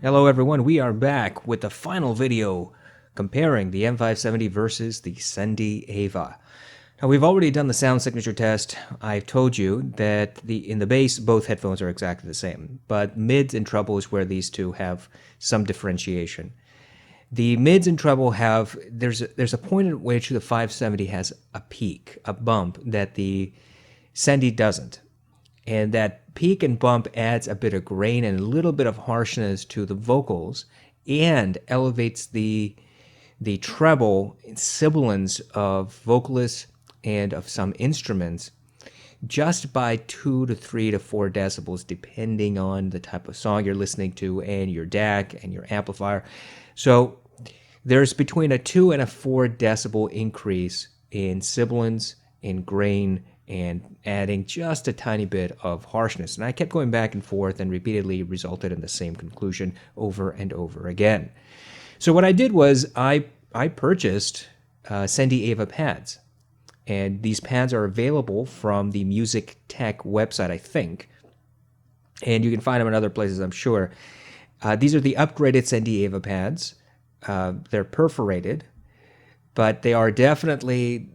Hello everyone, we are back with the final video comparing the M570 versus the Sendy Aiva. Now we've already done the sound signature test. I've told you that in the bass both headphones are exactly the same, but mids and treble is where these two have some differentiation. The mids and treble have, there's a point at which the 570 has a peak, a bump that the Sendy doesn't. And that peak and bump adds a bit of grain and a little bit of harshness to the vocals and elevates the treble and sibilance of vocalists and of some instruments just by 2 to 3 to 4 decibels, depending on the type of song you're listening to and your DAC and your amplifier. So there's between a 2 and a 4 decibel increase in sibilance, in grain, and adding just a tiny bit of harshness. And I kept going back and forth and repeatedly resulted in the same conclusion over and over again. So what I did was I purchased Sendy Aiva pads. And these pads are available from the Music Tech website, I think. And you can find them in other places, I'm sure. These are the upgraded Sendy Aiva pads. They're perforated, but they are definitely...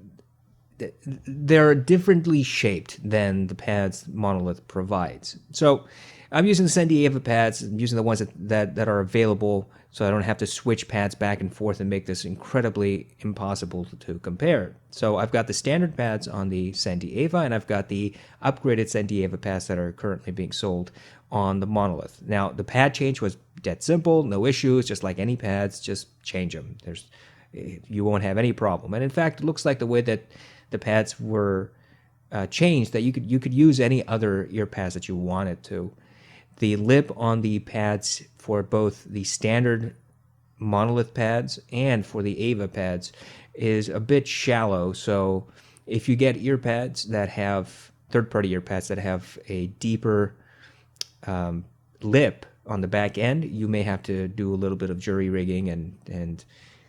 they're differently shaped than the pads Monolith provides. So I'm using the Sendy Aiva pads. I'm using the ones that are available so I don't have to switch pads back and forth and make this incredibly impossible to compare. So I've got the standard pads on the Sendy Aiva, and I've got the upgraded Sendy Aiva pads that are currently being sold on the Monolith. Now, the pad change was dead simple, no issues, just like any pads, just change them. You won't have any problem. And in fact, it looks like the way that the pads were changed, that you could use any other ear pads that you wanted to. The lip on the pads for both the standard Monolith pads and for the Aiva pads is a bit shallow. So if you get ear pads that have, third-party ear pads that have a deeper lip on the back end, you may have to do a little bit of jury rigging and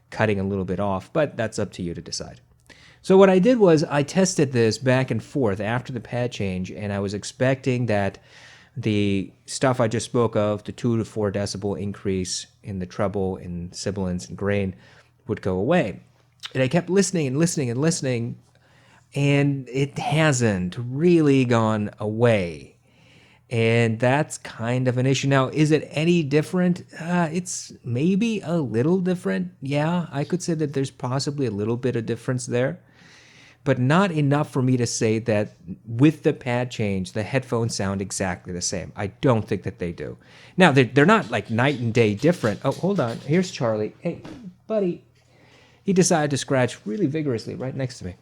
cutting a little bit off, but that's up to you to decide. So what I did was I tested this back and forth after the pad change, and I was expecting that the stuff I just spoke of, the 2 to 4 decibel increase in the treble and sibilance and grain, would go away. And I kept listening and listening and listening, and it hasn't really gone away. And that's kind of an issue. Now, is it any different? It's maybe a little different. Yeah, I could say that there's possibly a little bit of difference there, but not enough for me to say that with the pad change, the headphones sound exactly the same. I don't think that they do. Now, they're not like night and day different. Oh, hold on. Here's Charlie. Hey, buddy. He decided to scratch really vigorously right next to me.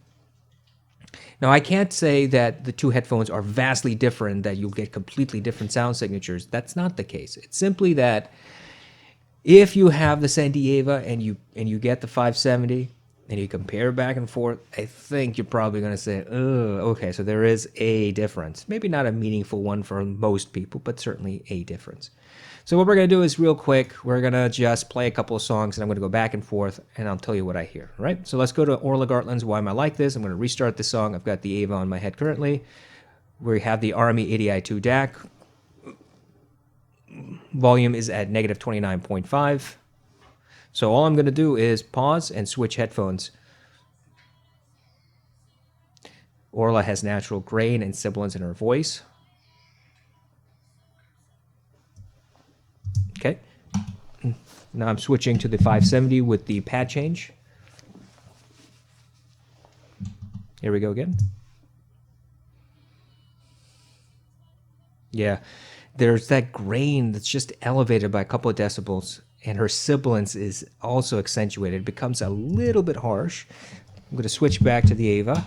Now, I can't say that the two headphones are vastly different, that you'll get completely different sound signatures. That's not the case. It's simply that if you have the Sendy Aiva and you get the 570 and you compare back and forth, I think you're probably going to say, oh, okay, so there is a difference. Maybe not a meaningful one for most people, but certainly a difference. So what we're going to do is real quick, we're going to just play a couple of songs, and I'm going to go back and forth, and I'll tell you what I hear, all right? So let's go to Orla Gartland's Why Am I Like This? I'm going to restart the song. I've got the Aiva on my head currently. We have the Army 80i2 DAC. Volume is at negative 29.5. So all I'm going to do is pause and switch headphones. Orla has natural grain and sibilance in her voice. Okay. Now I'm switching to the 570 with the pad change. Here we go again. Yeah, there's that grain that's just elevated by a couple of decibels, and her sibilance is also accentuated. It becomes a little bit harsh. I'm going to switch back to the Aiva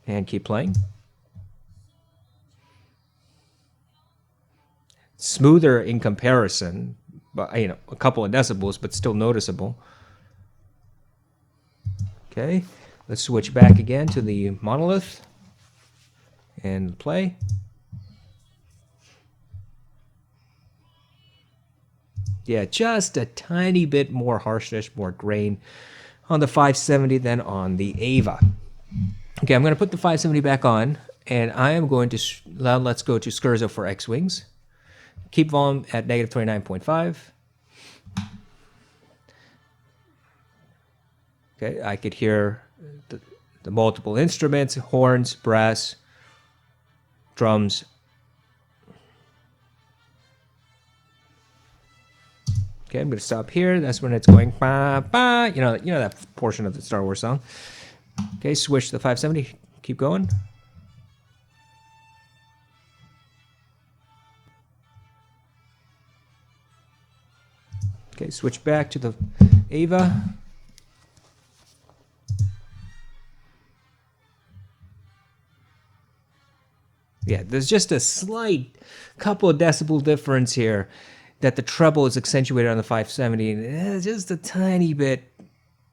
and keep playing. Smoother in comparison, but a couple of decibels, but still noticeable. Okay, let's switch back again to the Monolith and play. Yeah, just a tiny bit more harshness, more grain on the 570 than on the Aiva. Okay, I'm going to put the 570 back on, and I am going to, now let's go to Scherzo for X-Wings. Keep volume at negative 29.5. Okay, I could hear the multiple instruments, horns, brass, drums. Okay, I'm going to stop here. That's when it's going ba ba. You know that portion of the Star Wars song. Okay, switch to the 570. Keep going. Okay, switch back to the Aiva. Yeah, there's just a slight couple of decibel difference here that the treble is accentuated on the 570. And just a tiny bit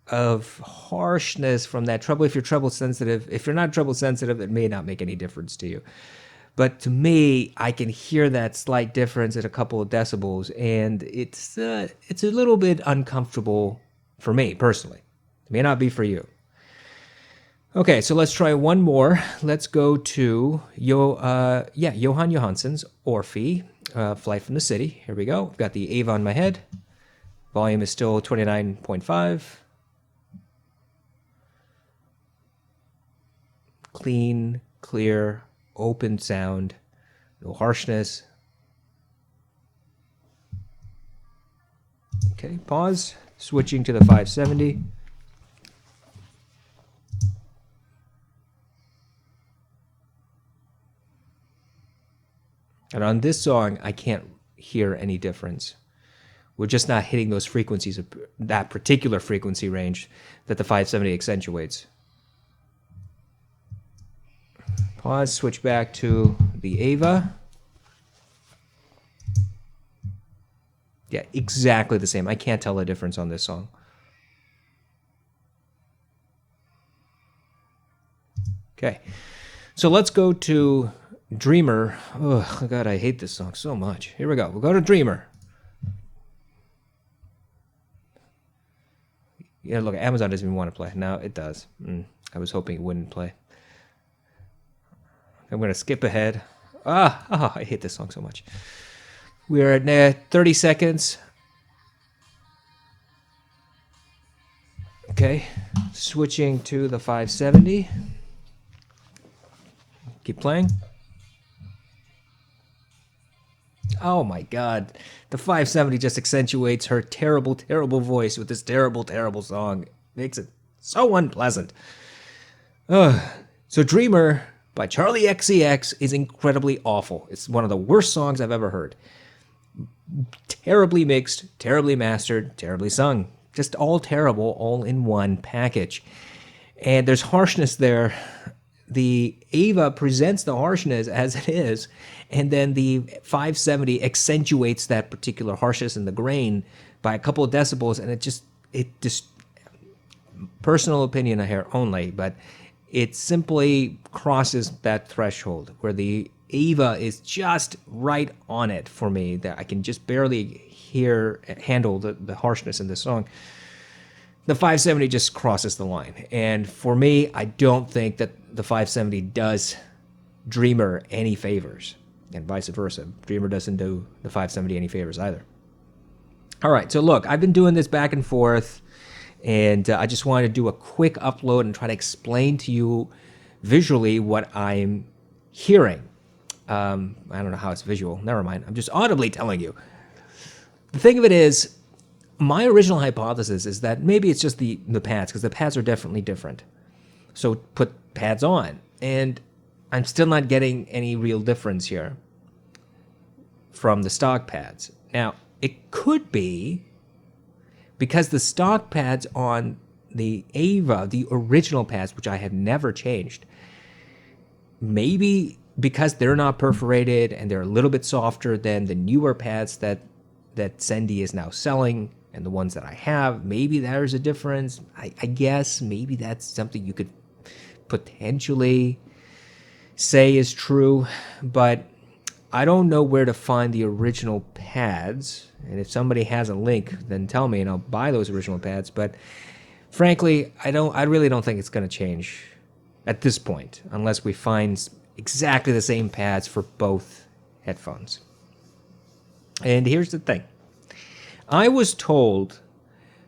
of harshness from that treble if you're treble sensitive. If you're not treble sensitive, it may not make any difference to you. But to me, I can hear that slight difference at a couple of decibels, and it's a little bit uncomfortable for me personally. It may not be for you. Okay, so let's try one more. Let's go to Johan Johansson's Orphy, Flight from the City. Here we go. I've got the Aiva on my head. Volume is still 29.5. Clean, clear, open sound, no harshness. Okay, pause. Switching to the 570. And on this song, I can't hear any difference. We're just not hitting those frequencies, that particular frequency range that the 570 accentuates. Pause, switch back to the Aiva. Yeah, exactly the same. I can't tell the difference on this song. Okay, so let's go to Dreamer. Oh, God, I hate this song so much. Here we go. We'll go to Dreamer. Yeah, look, Amazon doesn't even want to play. Now it does. I was hoping it wouldn't play. I'm going to skip ahead. I hate this song so much. We're at 30 seconds. Okay, switching to the 570. Keep playing. Oh my God. The 570 just accentuates her terrible, terrible voice with this terrible, terrible song. Makes it so unpleasant. So Dreamer by Charlie XCX is incredibly awful. It's one of the worst songs I've ever heard. Terribly mixed, terribly mastered, terribly sung. Just all terrible, all in one package. And there's harshness there. The Aiva presents the harshness as it is, and then the 570 accentuates that particular harshness in the grain by a couple of decibels, and it just personal opinion here only, but it simply crosses that threshold where the Aiva is just right on it for me, that I can just barely handle the harshness in this song. The 570 just crosses the line. And for me, I don't think that the 570 does Dreamer any favors, and vice versa. Dreamer doesn't do the 570 any favors either. All right, so look, I've been doing this back and forth, and I just wanted to do a quick upload and try to explain to you visually what I'm hearing. I don't know how it's visual. Never mind. I'm just audibly telling you. The thing of it is, my original hypothesis is that maybe it's just the pads, because the pads are definitely different. So put pads on, and I'm still not getting any real difference here from the stock pads. Now, it could be because the stock pads on the Aiva, the original pads, which I have never changed, maybe because they're not perforated and they're a little bit softer than the newer pads that Sendy is now selling, and the ones that I have, maybe there's a difference. I guess maybe that's something you could potentially say is true, but I don't know where to find the original pads. And if somebody has a link, then tell me and I'll buy those original pads. But frankly, I really don't think it's going to change at this point, unless we find exactly the same pads for both headphones. And here's the thing. I was told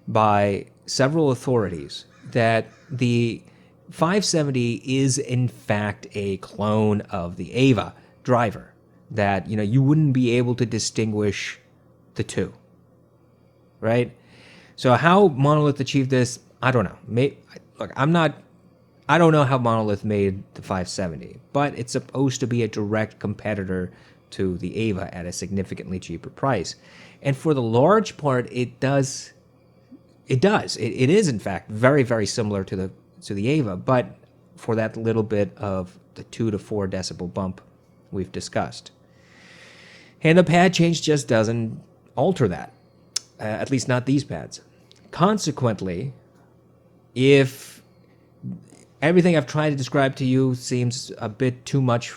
by several authorities that the 570 is in fact a clone of the Aiva driver, that you wouldn't be able to distinguish the two, right? So how Monolith achieved this, I don't know. Look, I don't know how Monolith made the 570, but it's supposed to be a direct competitor to the Aiva at a significantly cheaper price. And for the large part, it does. It is in fact very, very similar to the Aiva, but for that little bit of the 2 to 4 decibel bump we've discussed. And the pad change just doesn't alter that, at least not these pads. Consequently, if everything I've tried to describe to you seems a bit too much,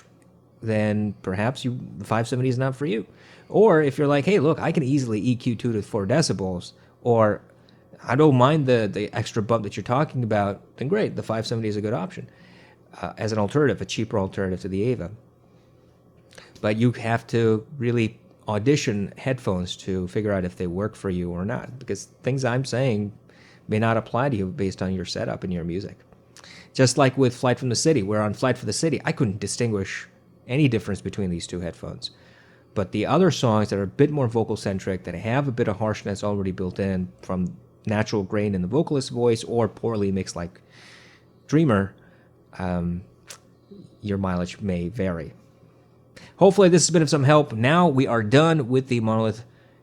then perhaps the 570 is not for you. Or if you're like, hey, look, I can easily EQ 2 to 4 decibels, or I don't mind the extra bump that you're talking about, then great, the 570 is a good option as an alternative, a cheaper alternative to the Aiva. But you have to really audition headphones to figure out if they work for you or not, because things I'm saying may not apply to you based on your setup and your music. Just like with Flight from the City, where on Flight for the City, I couldn't distinguish any difference between these two headphones. But the other songs that are a bit more vocal-centric, that have a bit of harshness already built in from natural grain in the vocalist's voice or poorly mixed like Dreamer, your mileage may vary. Hopefully this has been of some help. Now we are done with the Monolith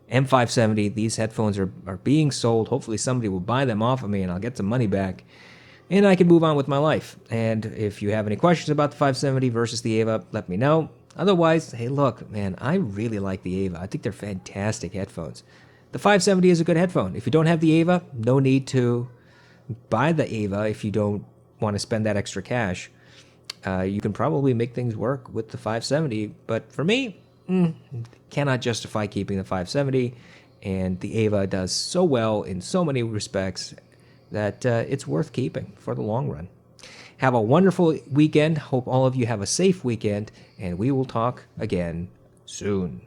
M570. These headphones are being sold. Hopefully somebody will buy them off of me and I'll get some money back, and I can move on with my life. And if you have any questions about the 570 versus the Aiva, let me know. Otherwise, hey, look, man, I really like the Aiva. I think they're fantastic headphones. The 570 is a good headphone. If you don't have the Aiva, no need to buy the Aiva if you don't want to spend that extra cash. You can probably make things work with the 570, but for me, cannot justify keeping the 570, and the Aiva does so well in so many respects that it's worth keeping for the long run. Have a wonderful weekend. Hope all of you have a safe weekend, and we will talk again soon.